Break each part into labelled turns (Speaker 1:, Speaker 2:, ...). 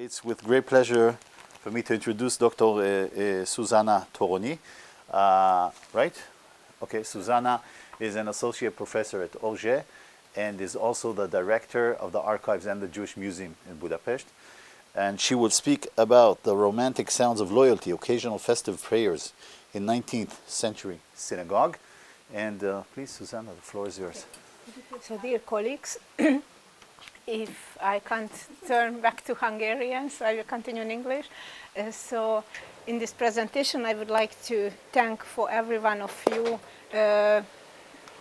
Speaker 1: It's with great pleasure for me to introduce Dr. Zsuzsanna Toronyi. Right? Okay, Zsuzsanna is an associate professor at ORGE and is also the director of the Archives and the Jewish Museum in Budapest. And she will speak about the romantic sounds of loyalty, occasional festive prayers in 19th century synagogue. And please, Zsuzsanna, the floor is yours.
Speaker 2: So, dear colleagues, if I can't turn back to Hungarian, so I will continue in English. So, in this presentation, I would like to thank for every one of you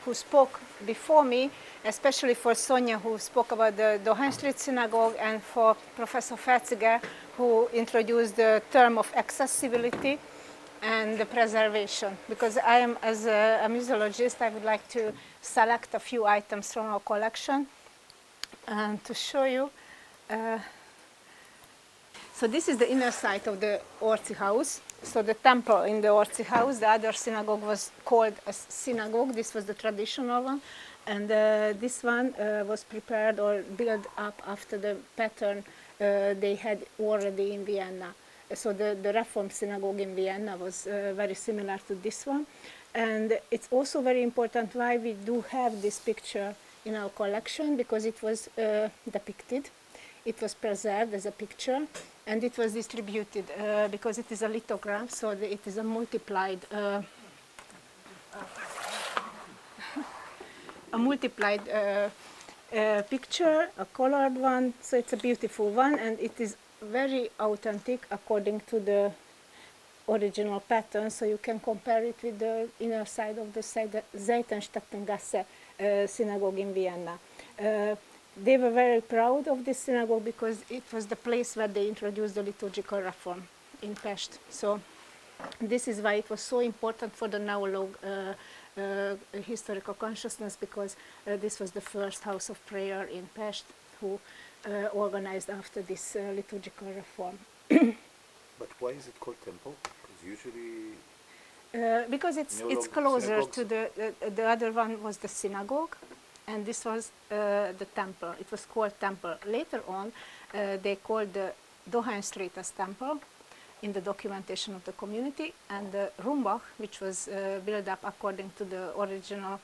Speaker 2: who spoke before me, especially for Sonia, who spoke about the Dohány Street Synagogue, and for Professor Ferziger, who introduced the term of accessibility and the preservation. Because I am, as a museologist, I would like to select a few items from our collection and to show you. So this is the inner side of the Orci house. So the temple in the Orci house, the other synagogue was called a synagogue. This was the traditional one. And this one was prepared or built up after the pattern they had already in Vienna. So the Reform synagogue in Vienna was very similar to this one. And it's also very important why we do have this picture in our collection, because it was depicted, it was preserved as a picture, and it was distributed because it is a lithograph, so it is a multiplied picture, a colored one, so it's a beautiful one, and it is very authentic according to the original pattern, so you can compare it with the inner side of the Seitensteppengasse synagogue in Vienna. They were very proud of this synagogue because it was the place where they introduced the liturgical reform in Pest. So this is why it was so important for the neolog historical consciousness, because this was the first house of prayer in Pest who organized after this liturgical reform.
Speaker 1: But why is it called temple? Because usually...
Speaker 2: because it's closer to the other one was the synagogue, and this was the temple. It was called temple. Later on, they called the Dohány Street as temple in the documentation of the community, and the Rumbach, which was built up according to the original,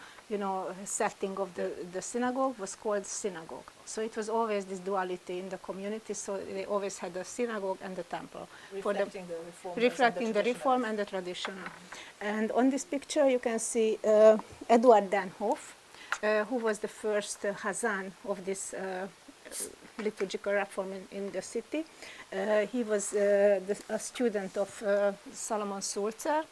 Speaker 2: setting of the synagogue, was called synagogue. So it was always this duality in the community. So they always had the synagogue and the temple, reflecting the reform and the traditional. And on this picture, you can see Eduard Denhoff, who was the first Hazan of this liturgical reform in the city. He was a student of Solomon Sulzer,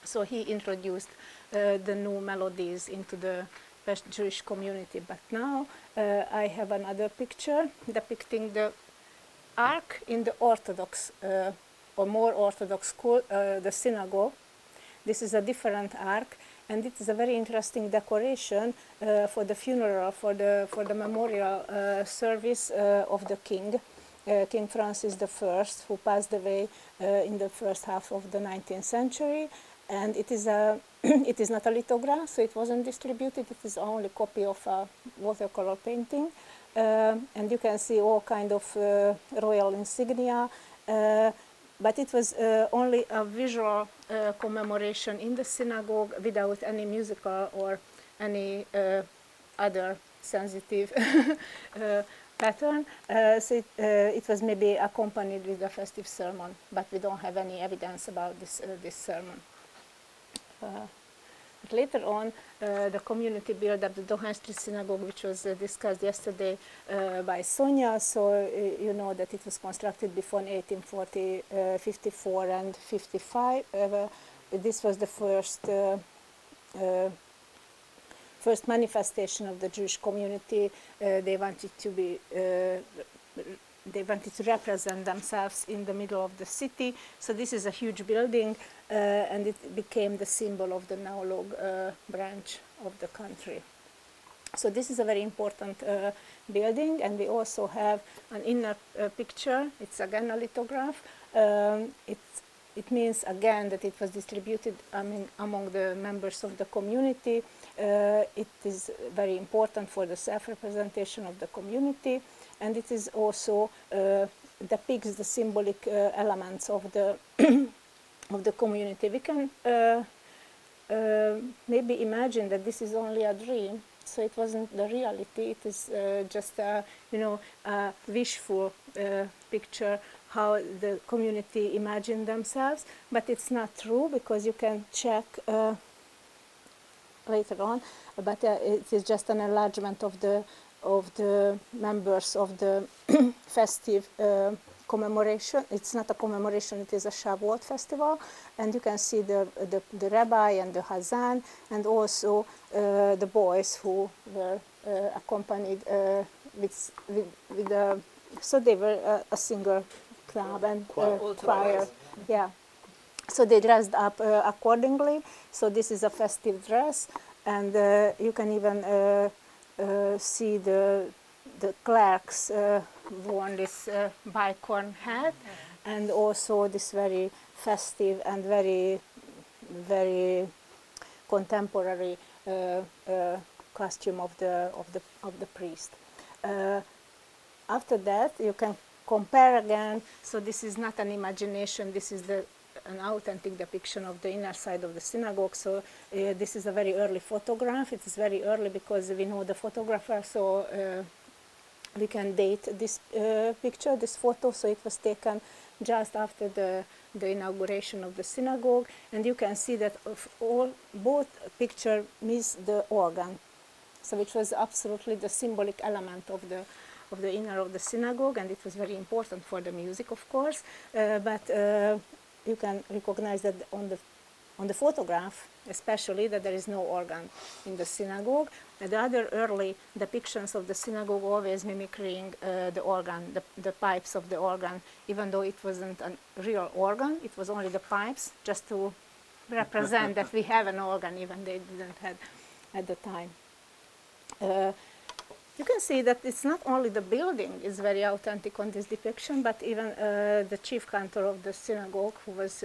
Speaker 2: so he introduced the new melodies into the Pest Jewish community. But now I have another picture depicting the ark in the Orthodox or more Orthodox school, the synagogue. This is a different ark, and it is a very interesting decoration for the funeral, for the memorial service of the king, King Francis I, who passed away in the first half of the 19th century. And it is it is not a lithograph, so it wasn't distributed. It is only a copy of a watercolor painting, and you can see all kind of royal insignia. But it was only a visual commemoration in the synagogue without any musical or any other sensitive pattern. So it was maybe accompanied with a festive sermon, but we don't have any evidence about this sermon. But later on, the community built up the Dohány Street Synagogue, which was discussed yesterday by Sonia. So you know that it was constructed before 1840, 54 and 55. This was the first manifestation of the Jewish community. They wanted to represent themselves in the middle of the city. So this is a huge building, and it became the symbol of the neolog branch of the country. So this is a very important building, and we also have an inner picture. It's again a lithograph. It means again that it was distributed among the members of the community. It is very important for the self-representation of the community, and it is also depicts the symbolic elements of the of the community. We can maybe imagine that this is only a dream, so it wasn't the reality. It is just a, a wishful picture how the community imagined themselves, but it's not true, because you can check later on, but it is just an enlargement of the members of the festive commemoration. It's not a commemoration, it is a Shavuot festival, and you can see the rabbi and the Hazan, and also the boys who were accompanied with so they were a singer club and choir. Yeah. So they dressed up accordingly. So this is a festive dress, and you can even see the clerks worn this bicorn hat, and also this very festive and very, very contemporary costume of the priest. After that, you can compare again. So this is not an imagination. This is an authentic depiction of the inner side of the synagogue. So this is a very early photograph. It is very early because we know the photographer, so we can date this picture, this photo. So it was taken just after the inauguration of the synagogue, and you can see that both pictures miss the organ, so which was absolutely the symbolic element of the inner of the synagogue, and it was very important for the music, of course. But you can recognize that on the photograph, especially, that there is no organ in the synagogue. And the other early depictions of the synagogue always mimicking the organ, the pipes of the organ, even though it wasn't a real organ. It was only the pipes, just to represent that we have an organ, even they didn't have at the time. You can see that it's not only the building is very authentic on this depiction, but even the chief cantor of the synagogue, who was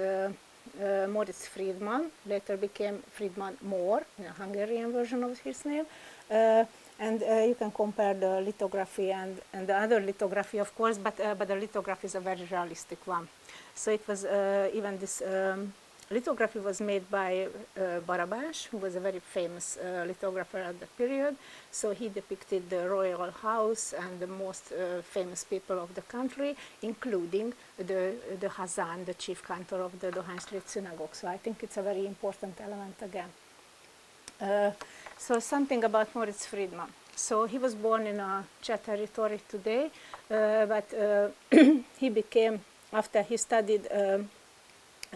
Speaker 2: Moritz Friedman, later became Friedman Mór, in a Hungarian version of his name. And you can compare the lithography and the other lithography, of course, but the lithography is a very realistic one. So it was even this lithography was made by Barabás, who was a very famous lithographer at the period. So he depicted the royal house and the most famous people of the country, including the Hazan, the chief cantor of the Dohány Street Synagogue. So I think it's a very important element again. So something about Moritz Friedman. So he was born in a Czech territory today, but he became, after he studied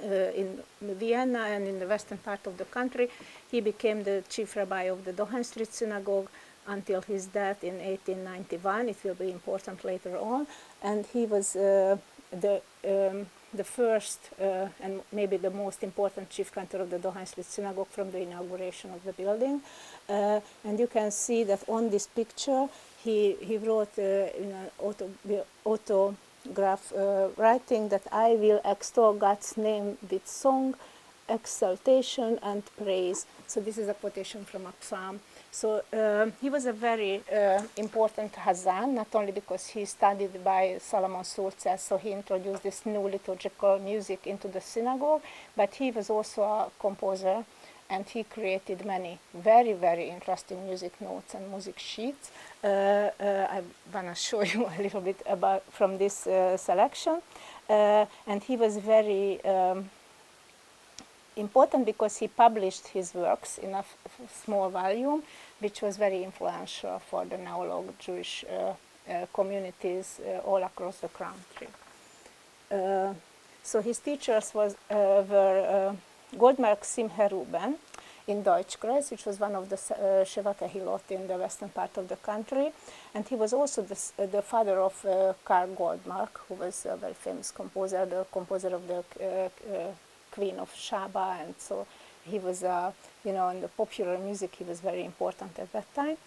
Speaker 2: in Vienna and in the western part of the country, he became the chief rabbi of the Dohány Street Synagogue until his death in 1891. It will be important later on. And he was the first and maybe the most important chief cantor of the Dohány Street Synagogue from the inauguration of the building. And you can see that on this picture he wrote in an autograph writing that I will extol God's name with song, exaltation and praise. So this is a quotation from a psalm. So he was a very important Hazan, not only because he studied by Solomon Sulzer, so he introduced this new liturgical music into the synagogue, but he was also a composer, and he created many very, very interesting music notes and music sheets. I want to show you a little bit about from this selection. And he was very important because he published his works in a small volume, which was very influential for the Neolog Jewish communities all across the country. So his teachers were Goldmark Simher Ruben in Deutschkreis, which was one of the Sheva Kehilot in the western part of the country, and he was also the father of Karl Goldmark, who was a very famous composer, the composer of the Queen of Shaba, and so he was, in the popular music he was very important at that time.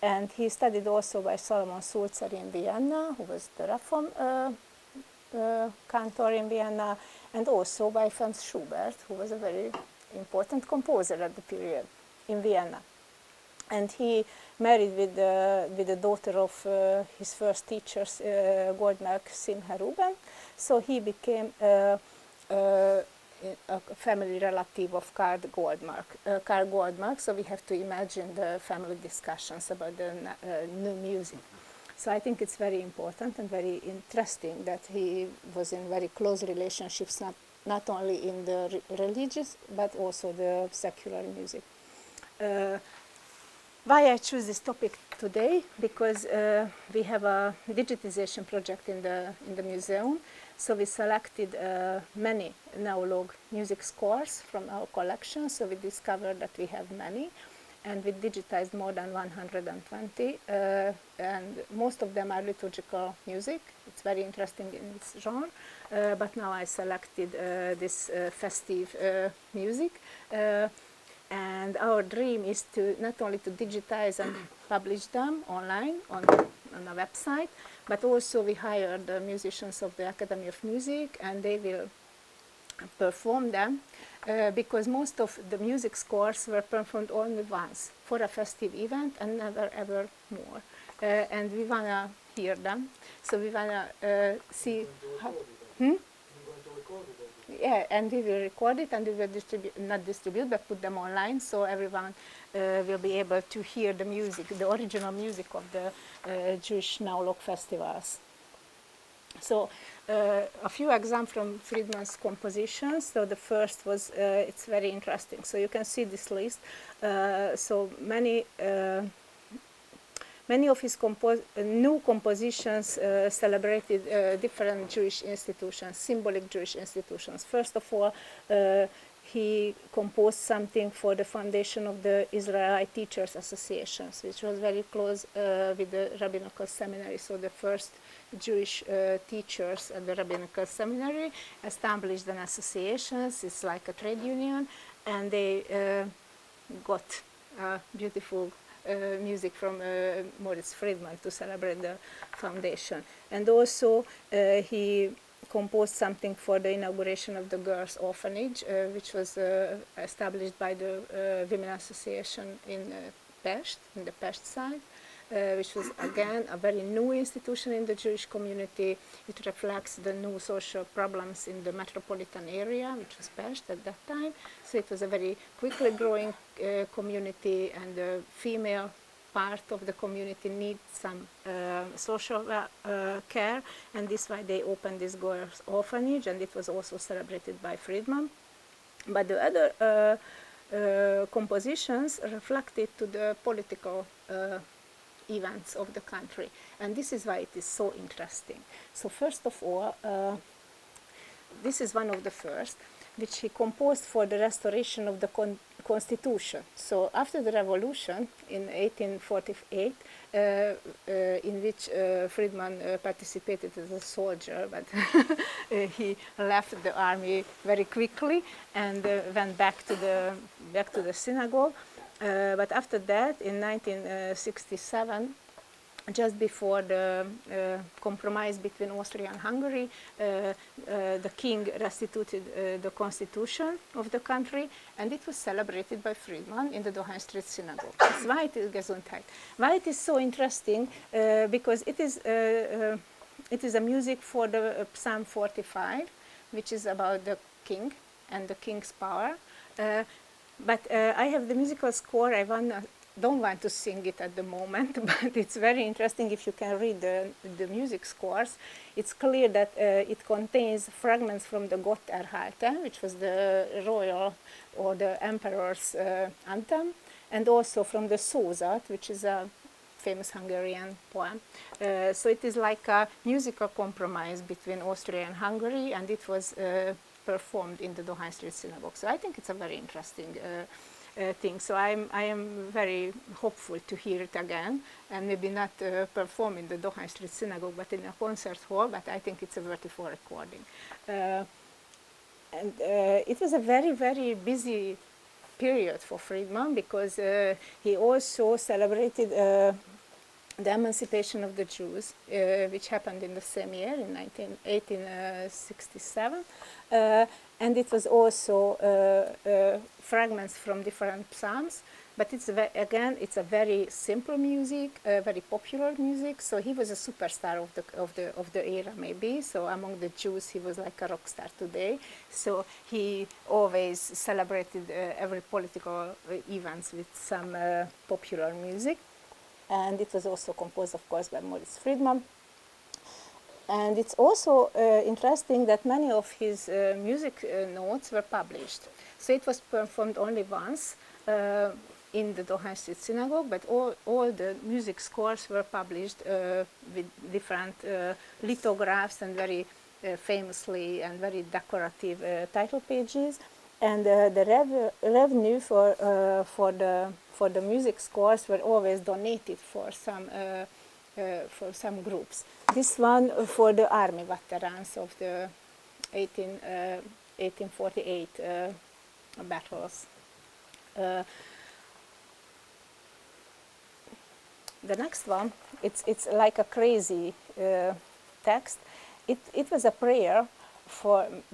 Speaker 2: And he studied also by Solomon Sulzer in Vienna, who was the Reform cantor in Vienna, and also by Franz Schubert, who was a very important composer at the period in Vienna. And he married with the daughter of his first teachers, Goldmark Simha Ruben. So he became a family relative of Karl Goldmark. So we have to imagine the family discussions about the new music. So I think it's very important and very interesting that he was in very close relationships, not only in the religious but also the secular music. Why I choose this topic today? Because we have a digitization project in the museum. So we selected many neolog music scores from our collection. So we discovered that we have many, and we digitized more than 120. And most of them are liturgical music. It's very interesting in its genre. But now I selected this festive music. And our dream is to not only to digitize and publish them online on a website, but also we hired the musicians of the Academy of Music, and they will perform them because most of the music scores were performed only once for a festive event and never ever more. And we want to hear them, so we want to see how. Yeah, and we will record it and we will not put them online, so everyone will be able to hear the music, the original music of the Jewish Naulok festivals. So a few examples from Friedman's compositions. So the first was, it's very interesting. So you can see this list. So many of his new compositions celebrated different Jewish institutions, symbolic Jewish institutions. First of all, he composed something for the foundation of the Israelite Teachers Associations, which was very close with the Rabbinical Seminary. So the first Jewish teachers at the Rabbinical Seminary established an association. It's like a trade union, and they got beautiful music from Moritz Friedman to celebrate the foundation. And also he composed something for the inauguration of the girls' orphanage, which was established by the Women Association in Pest, in the Pest side, which was again a very new institution in the Jewish community. It reflects the new social problems in the metropolitan area, which was Pest at that time. So it was a very quickly growing community, and the female part of the community needs some social care, and this is why they opened this girls' orphanage, and it was also celebrated by Friedman. But the other compositions reflected to the political events of the country, and this is why it is so interesting. So first of all, this is one of the first, which he composed for the restoration of the Constitution. So after the revolution in 1848, in which Friedman participated as a soldier, but he left the army very quickly and went back to the synagogue. But after that, in 1967, just before the compromise between Austria and Hungary, the king restituted the constitution of the country, and it was celebrated by Friedman in the Dohány Street Synagogue. That's why it is Gesundheit. Why it is so interesting? Because it is a music for the Psalm 45, which is about the king and the king's power. But I have the musical score. I don't want to sing it at the moment, but it's very interesting if you can read the music scores. It's clear that it contains fragments from the Gott erhalte, which was the royal or the emperor's anthem, and also from the Szózat, which is a famous Hungarian poem. So it is like a musical compromise between Austria and Hungary, and it was performed in the Dohány Street Synagogue. So I think it's a very interesting thing. So I am very hopeful to hear it again, and maybe not perform in the Dohány Street Synagogue, but in a concert hall. But I think it's a worthwhile recording. And it was a very, very busy period for Friedman, because he also celebrated the emancipation of the Jews, which happened in the same year, in 1867. And it was also fragments from different psalms, but it's again it's a very simple music, very popular music. So he was a superstar of the era maybe. So among the Jews he was like a rock star today. So he always celebrated every political events with some popular music, and it was also composed of course by Moritz Friedman. And it's also interesting that many of his music notes were published. So it was performed only once in the Toronyi Street Synagogue, but all the music scores were published with different lithographs and very famously and very decorative title pages. And the revenue for the music scores were always donated for some groups. This one for the army veterans of the 1848 battles. The next one, it's like a crazy text. It was a prayer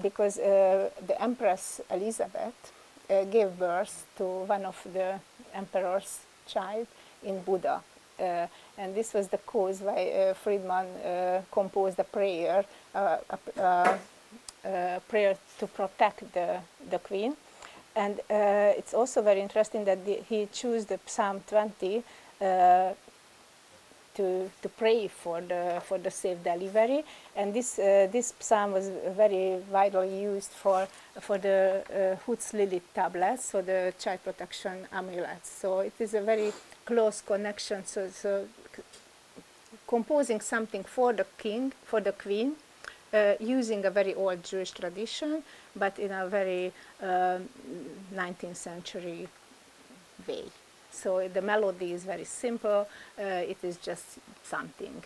Speaker 2: because the Empress Elizabeth gave birth to one of the emperor's child in Buda. And this was the cause why Friedman composed a prayer to protect the queen. And it's also very interesting that he chose the Psalm 20 to pray for the safe delivery, and this psalm was very widely used for the Hutz Lilith tablets, so the child protection amulets. So it is a very close connection. So composing something for the king, for the queen, using a very old Jewish tradition, but in a very 19th century way. So the melody is very simple. It is just something.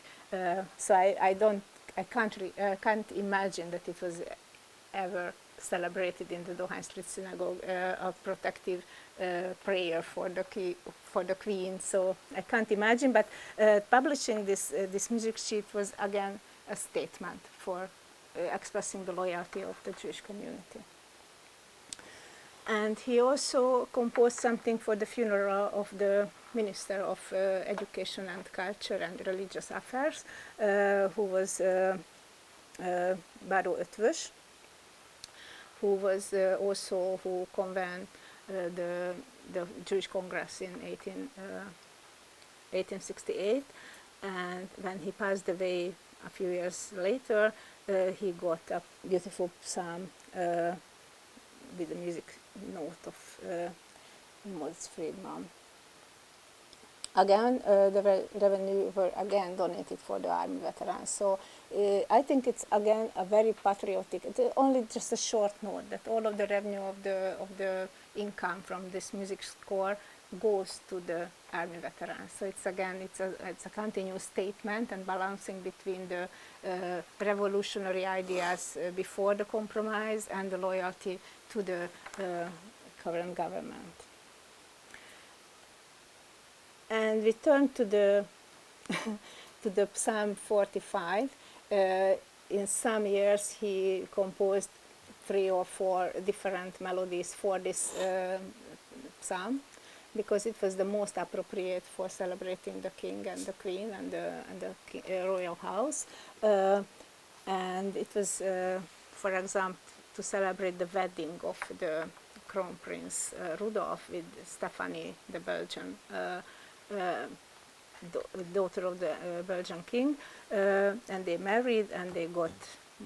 Speaker 2: So I can't imagine that it was ever celebrated in the Toronyi Street Synagogue, a protective prayer for the queen. So I can't imagine. But publishing this music sheet was again a statement for expressing the loyalty of the Jewish community. And he also composed something for the funeral of the Minister of Education and Culture and Religious Affairs, who was Báró Ötvös, who was also who convened the Jewish Congress in 1868. And when he passed away a few years later, he got a beautiful psalm with the music note of Moritz Friedman. Again, the revenue were again donated for the army veterans. So I think it's again a very patriotic. It's only just a short note that all of the revenue of the income from this music score goes to the army veterans. So it's again it's a continuous statement and balancing between the revolutionary ideas before the compromise and the loyalty to the current government. And we turn to the to the Psalm 45. In some years he composed 3 or 4 different melodies for this psalm, because it was the most appropriate for celebrating the king and the queen and the royal house. And it was, for example, to celebrate the wedding of the Crown Prince Rudolf with Stephanie, the Belgian daughter of the Belgian king, and they married and they got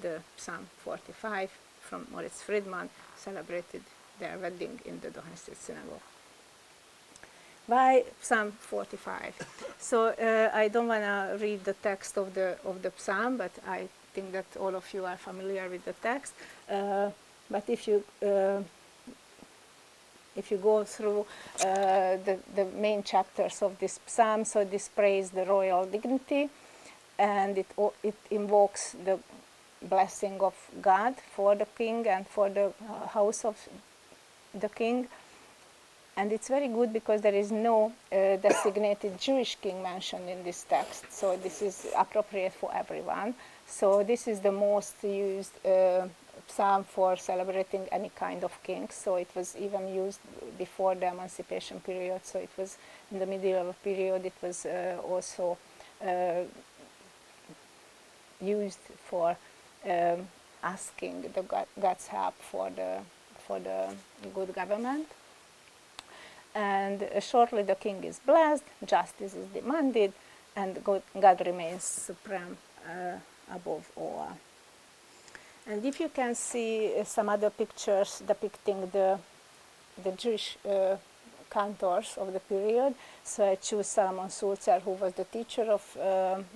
Speaker 2: the Psalm 45 from Moritz Friedman, celebrated their wedding in the Toronyi Street Synagogue. Why Psalm 45? So I don't want to read the text of the psalm, but I think that all of you are familiar with the text. But if you go through the main chapters of this psalm, so this praise the royal dignity, and it invokes the blessing of God for the king and for the house of the king. And it's very good because there is no designated Jewish king mentioned in this text, so this is appropriate for everyone. So this is the most used psalm for celebrating any kind of king. So it was even used before the emancipation period. So it was in the medieval period. It was also used for asking the God's help for the good government. And shortly the king is blessed, justice is demanded, and God remains supreme above all. And if you can see some other pictures depicting the Jewish cantors of the period, so I choose Solomon Sulzer, who was the teacher of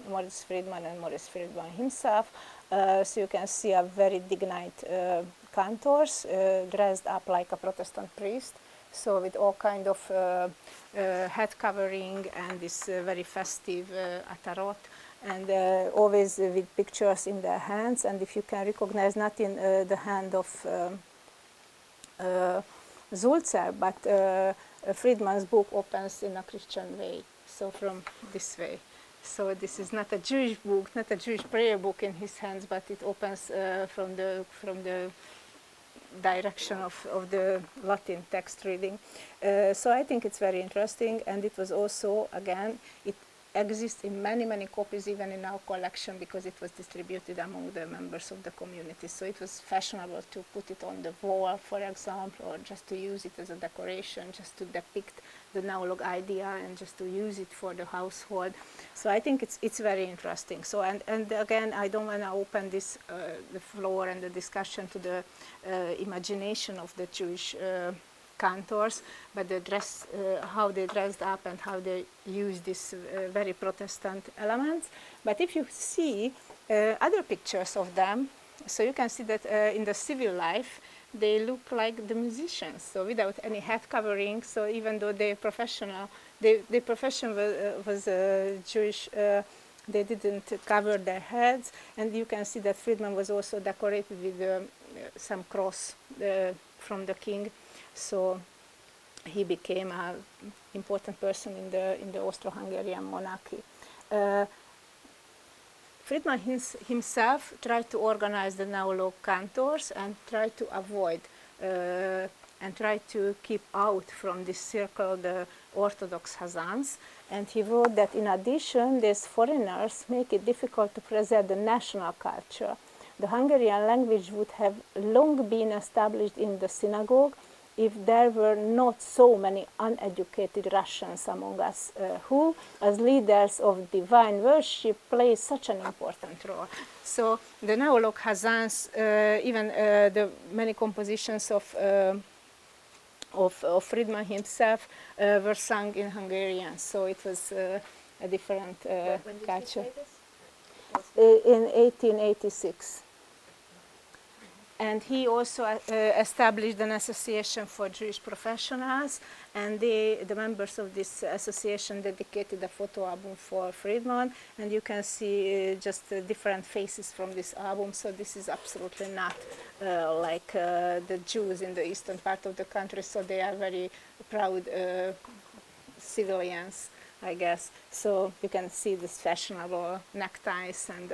Speaker 2: Maurice Friedman and Maurice Friedman himself. So you can see a very dignified cantors dressed up like a Protestant priest, so with all kind of head covering and this very festive atarot, and always with pictures in their hands. And if you can recognize, not in the hand of Sulzer, but Friedman's book opens in a Christian way, so from this way. So this is not a Jewish book, not a Jewish prayer book in his hands, but it opens from the direction of the Latin text reading. So I think it's very interesting, and it was also, again, it exists in many copies even in our collection, because it was distributed among the members of the community. So it was fashionable to put it on the wall, for example, or just to use it as a decoration, just to depict the Naulog idea and just to use it for the household. So I think it's very interesting. So and again, I don't want to open this the floor and the discussion to the imagination of the Jewish cantors, but the dress, how they dressed up and how they used these very Protestant elements. But if you see other pictures of them, so you can see that in the civil life, they look like the musicians, so without any head covering. So even though their profession was Jewish, they didn't cover their heads. And you can see that Friedman was also decorated with some cross from the king. So he became an important person in the Austro-Hungarian monarchy. Friedman himself tried to organize the Naulog cantors and tried to avoid and tried to keep out from this circle the Orthodox Hazans. And he wrote that in addition, these foreigners make it difficult to preserve the national culture. The Hungarian language would have long been established in the synagogue if there were not so many uneducated Russians among us who, as leaders of divine worship, play such an important role. So the Naulog Hazans, even the many compositions of Friedman himself were sung in Hungarian, so it was a different culture. In 1886. And he also established an association for Jewish professionals, and the members of this association dedicated a photo album for Friedman, and you can see just different faces from this album. So this is absolutely not like the Jews in the eastern part of the country, so they are very proud civilians, I guess. So you can see this fashionable neckties and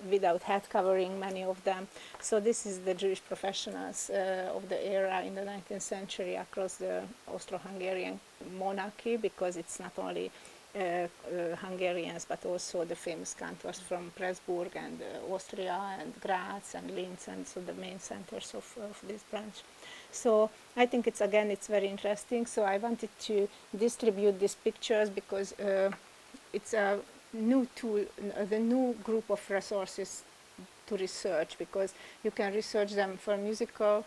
Speaker 2: without head covering, many of them. So this is the Jewish professionals of the era in the 19th century across the Austro-Hungarian monarchy, because it's not only Hungarians, but also the famous cantors from Pressburg and Austria and Graz and Linz, and so the main centers of this branch. So I think it's very interesting. So I wanted to distribute these pictures because it's a new tool, the new group of resources to research, because you can research them for musical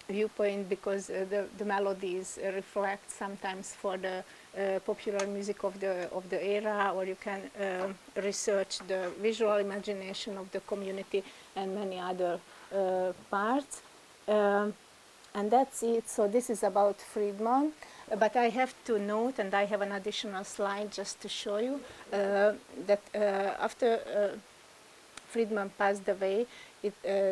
Speaker 2: viewpoint, because the melodies reflect sometimes for the popular music of the era, or you can research the visual imagination of the community and many other parts. And that's it. So this is about Friedman, but I have to note, and I have an additional slide just to show you that after Friedman passed away,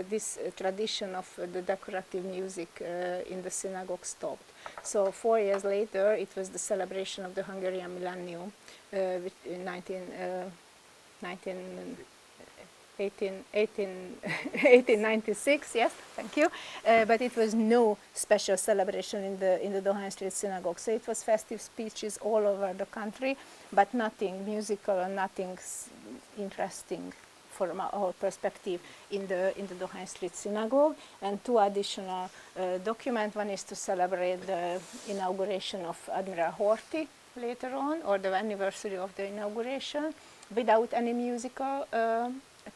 Speaker 2: this tradition of the decorative music in the synagogue stopped. So 4 years later, it was the celebration of the Hungarian millennium in 1986, 1896, yes, thank you. But it was no special celebration in the Toronyi Street Synagogue. So it was festive speeches all over the country, but nothing musical and nothing interesting from our perspective in the Toronyi Street Synagogue. And two additional documents. One is to celebrate the inauguration of Admiral Horthy later on, or the anniversary of the inauguration, without any musical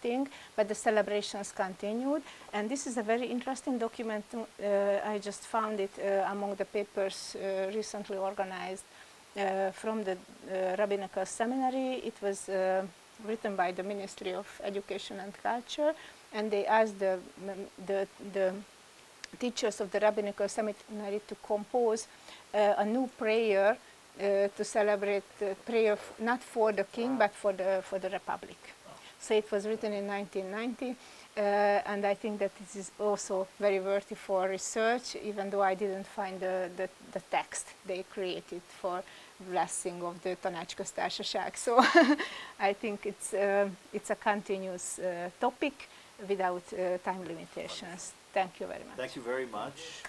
Speaker 2: thing, but the celebrations continued. And this is a very interesting document. I just found it among the papers recently organized from the Rabbinical Seminary. It was written by the Ministry of Education and Culture, and they asked the teachers of the Rabbinical Seminary to compose a new prayer to celebrate the prayer not for the king but for the Republic. So it was written in 1990, and I think that this is also very worthy for research, even though I didn't find the text they created for blessing of the Tanácsköztársaság. So I think it's a continuous topic without time limitations. Thank you very much.
Speaker 1: Thank you very much.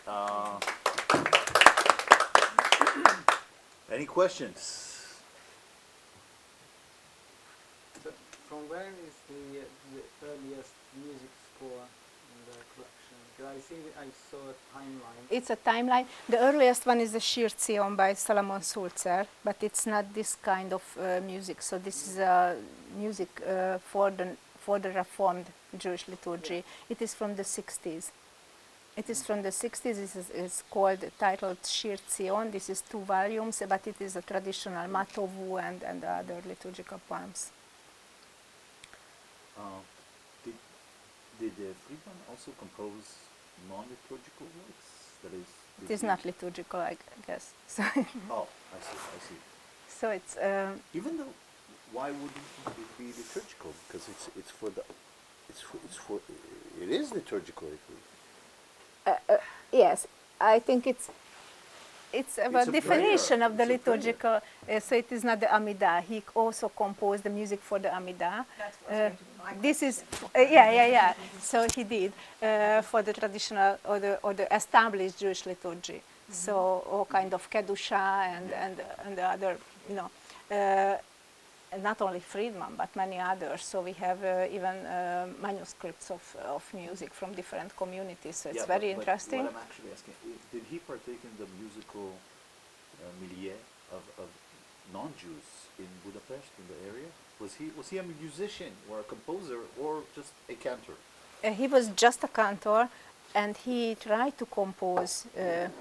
Speaker 1: Any questions?
Speaker 3: From where is the earliest music score in the collection? Because I see I saw a timeline.
Speaker 2: It's a timeline. The earliest one is the Shir Zion by Salomon Sulzer, but it's not this kind of music. So this is music for the Reformed Jewish liturgy. It is from the 60s. It is from the 60s. It's called, titled Shir Zion. This is 2 volumes, but it is a traditional Matovu and other liturgical poems.
Speaker 1: Did Friedman also compose non-liturgical works? That is,
Speaker 2: It is not liturgical, I guess. So
Speaker 1: oh, I see.
Speaker 2: so it's
Speaker 1: Even though, why wouldn't it be liturgical? Because it is liturgical.
Speaker 2: yes, I think it's about
Speaker 1: a
Speaker 2: definition
Speaker 1: prayer.
Speaker 2: of the
Speaker 1: It's a prayer.
Speaker 2: liturgical. So it is not the Amidah. He also composed the music for the Amidah.
Speaker 4: That's what's going to be my
Speaker 2: This is yeah. So he did for the traditional or the established Jewish liturgy. So all kind of kedusha and the other, and not only Friedman but many others. So we have even manuscripts of music from different communities. So it's very interesting.
Speaker 1: What I'm actually asking, did he partake in the musical milieu of non-Jews in Budapest, in the area? Was he a musician or a composer or just a cantor?
Speaker 2: He was just a cantor, and he tried to compose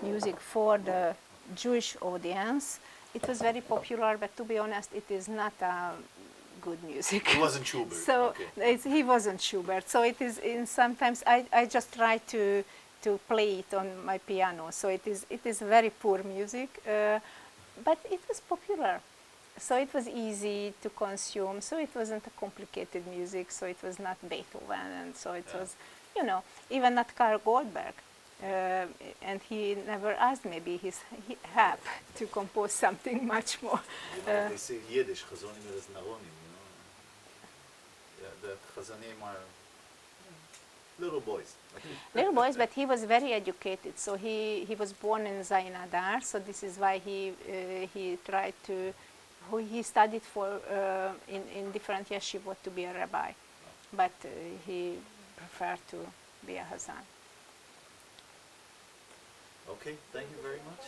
Speaker 2: music for the Jewish audience. It was very popular, but to be honest, it is not good music.
Speaker 1: He wasn't Schubert.
Speaker 2: So
Speaker 1: okay.
Speaker 2: he wasn't Schubert. So it is. Sometimes I just try to play it on my piano. So it is very poor music, but it was popular. So it was easy to consume. So it wasn't a complicated music. So it was not Beethoven, and so it was, even not Karl Goldberg. And he never asked maybe his help to compose something much more.
Speaker 1: They say Yiddish, chazonim is naronim, the chazonim are little boys.
Speaker 2: Little boys, but he was very educated. So he was born in Zain Adar. So this is why he tried to. He studied in different yeshivot to be a rabbi, but he preferred to be a hazan.
Speaker 1: Okay, thank you very much.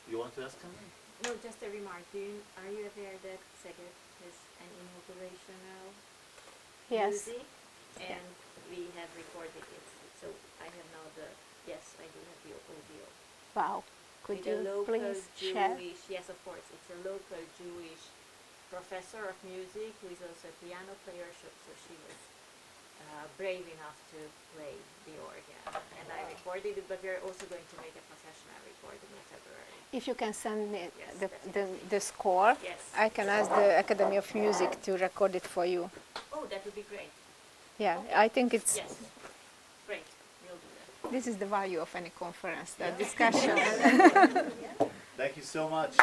Speaker 1: You want to ask something?
Speaker 4: No, just a remark. Are you aware that Szeged has an inaugurational
Speaker 2: Yes.
Speaker 4: music? And we have recorded it. So I have now I do have the audio.
Speaker 2: Wow. Could
Speaker 4: With a
Speaker 2: you
Speaker 4: local
Speaker 2: please share?
Speaker 4: Jewish, yes, of course. It's a local Jewish professor of music who is also a piano player. So she was brave enough to play the organ. And I recorded it, but we're also going to make a professional recording in February.
Speaker 2: If you can send me
Speaker 4: Yes,
Speaker 2: the score,
Speaker 4: Yes.
Speaker 2: I can ask the Academy of Music to record it for you.
Speaker 4: Oh, that would be great.
Speaker 2: Yeah,
Speaker 4: Okay.
Speaker 2: I think it's.
Speaker 4: Yes. Great. We'll do that.
Speaker 2: This is the value of any conference, that discussion.
Speaker 1: Thank you so much.